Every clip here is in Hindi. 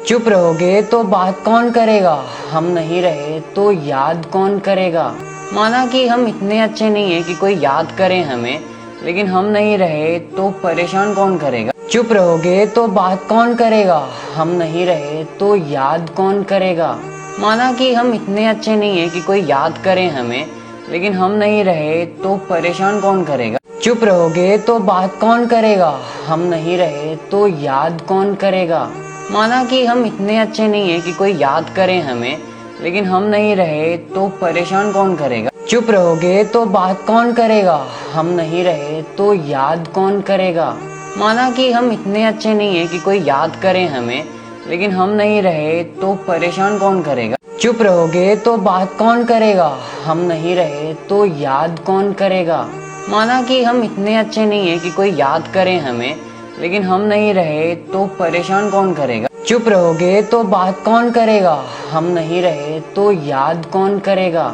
चुप रहोगे तो बात कौन करेगा, हम नहीं रहे तो याद कौन करेगा। माना कि हम इतने अच्छे नहीं है कि कोई याद करे हमें, लेकिन हम नहीं रहे तो परेशान कौन करेगा। चुप रहोगे तो बात कौन करेगा, हम नहीं रहे तो याद कौन करेगा। माना कि हम इतने अच्छे नहीं है कि कोई याद करे हमें, लेकिन हम नहीं रहे तो परेशान कौन करेगा। चुप रहोगे तो बात कौन करेगा, हम नहीं रहे तो याद कौन करेगा। माना कि हम इतने अच्छे नहीं है कि कोई याद करे हमें, लेकिन हम नहीं रहे तो परेशान कौन करेगा। चुप रहोगे तो बात कौन करेगा, हम नहीं रहे तो याद कौन करेगा। माना कि हम इतने अच्छे नहीं है कि कोई याद करे हमें, लेकिन हम नहीं रहे तो परेशान कौन करेगा। चुप रहोगे तो बात कौन करेगा, हम नहीं रहे तो याद कौन करेगा। माना कि हम इतने अच्छे नहीं है कि कोई याद करे हमें, लेकिन हम नहीं रहे तो परेशान कौन करेगा। चुप रहोगे तो बात कौन करेगा, हम नहीं रहे तो याद कौन करेगा।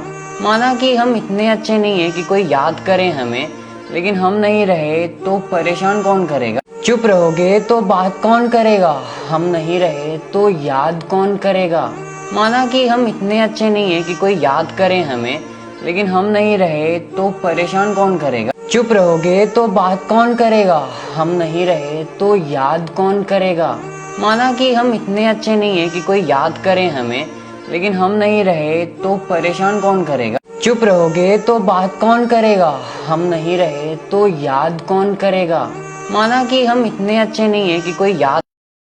माना कि हम इतने अच्छे नहीं है कि कोई याद करे हमें, लेकिन हम नहीं रहे तो परेशान कौन करेगा। चुप रहोगे तो बात कौन करेगा, हम नहीं रहे तो याद कौन करेगा। माना कि हम इतने अच्छे नहीं है कि कोई याद करे हमें, लेकिन हम नहीं रहे तो परेशान कौन करेगा। चुप रहोगे तो बात कौन करेगा, हम नहीं रहे तो याद कौन करेगा। माना कि हम इतने अच्छे नहीं है कि कोई याद करे हमें, लेकिन हम नहीं रहे तो परेशान कौन करेगा। चुप रहोगे तो बात कौन करेगा, हम नहीं रहे तो याद कौन करेगा। माना कि हम इतने अच्छे नहीं है कि कोई याद